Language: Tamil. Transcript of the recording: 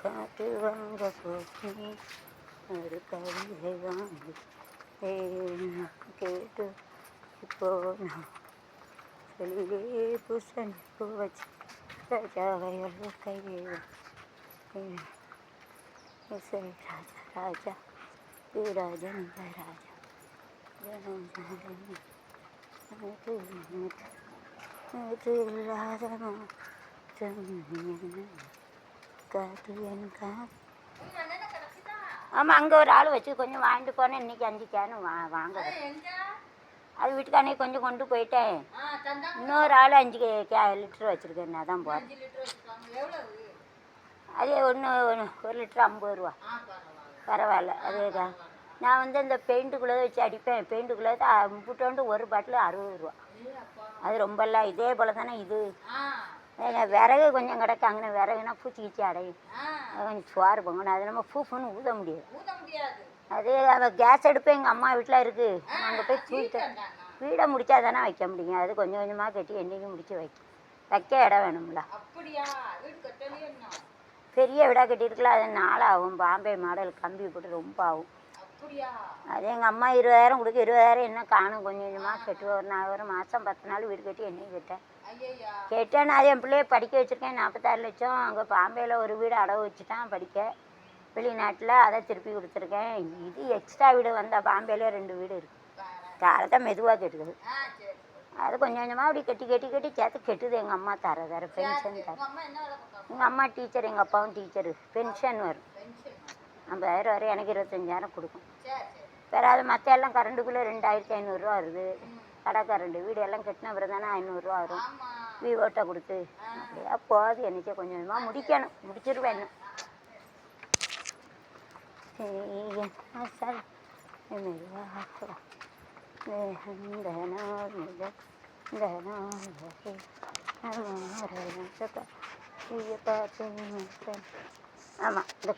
காற்று வாங்க போனேன் ஒரு கவிதை வாங்கி கேட்டு இப்போ நான் சொல்லிலே புசன் பூ வச்சு ராஜாவையோ கையே இசை ராஜா ராஜா ராஜன் ராஜா இது இல்லாத காற்று என் காற்று. ஆமாம், அங்கே ஒரு ஆள் வச்சு கொஞ்சம் வாங்கிட்டு போனேன். இன்றைக்கி 5 கேனு வாங்க. அது வீட்டுக்கானே கொஞ்சம் கொண்டு போயிட்டேன். இன்னொரு ஆள் 5 லிட்டர் வச்சுருக்கேன். நான் தான் போகிறேன். அது ஒரு லிட்டர் 50 ரூபா. பரவாயில்ல. அதுதான் நான் வந்து இந்த பெயிண்ட்டுக்குள்ளே வச்சு அடிப்பேன். பெயிண்ட்டுக்குள்ளே புட்டோண்டு ஒரு பாட்டில் 60 ரூபா. அது ரொம்பலாம் இதே போல் தானே இது. விறகு கொஞ்சம் கிடக்கு. அங்கே விறகுனா பூச்சி கீச்சி அடையும். அது கொஞ்சம் சோறு பொங்கணும். அது நம்ம பூன்னு ஊத முடியாது. அதே அவள் கேஸ் அடுப்பு எங்கள் அம்மா வீட்டில் இருக்குது. அங்கே போய் தூக்கிட்டு வீடை முடித்தா தானே வைக்க முடியும். அது கொஞ்சம் கொஞ்சமாக கட்டி என்றைக்கும் முடித்து வைக்க இடம் வேணும்ல. பெரிய வீடாக கட்டியிருக்கலாம். அது நாளாகும். பாம்பே மாடல் கம்பி போட்டு ரொம்ப ஆகும். அது எங்கள் அம்மா 20,000 கொடுக்க 20,000 என்ன காணும். கொஞ்சம் கொஞ்சமாக கட்டுவோம். ஒரு மாதம் 10 நாள் வீடு கட்டி என்னையும் கேட்டேன். நான் என் பிள்ளைய படிக்க வச்சுருக்கேன். 46 லட்சம். அங்கே பாம்பேயில் ஒரு வீடு அடவு வச்சுட்டான் படிக்க. வெளிநாட்டில் அதை திருப்பி கொடுத்துருக்கேன். இது எக்ஸ்ட்ரா வீடு வந்தால் பாம்பேலே 2 வீடு இருக்குது. காலத்தை மெதுவாக கெட்டுக்குது. அது கொஞ்சம் கொஞ்சமாக அப்படி கட்டி சேர்த்து கெட்டுது. எங்கள் அம்மா தர பென்ஷன் தர. எங்கள் அம்மா டீச்சர், எங்கள் அப்பாவும் டீச்சரு. பென்ஷன் வரும் 50,000 வரும். எனக்கு 25,000 கொடுக்கும். வேறு அது மற்ற எல்லாம் கரண்டுக்குள்ளே 2,500 ரூபா வருது. கடை கரண்டு வீடு எல்லாம் கட்டின பிறகு தானே 500 ரூபா வரும். வீவோட்டை கொடுத்து அப்படியா போகுது. என்னைக்கே கொஞ்சம் கொஞ்சமாக முடிக்கணும். முடிச்சிருவேன் இன்னும். ஆமாம், இந்த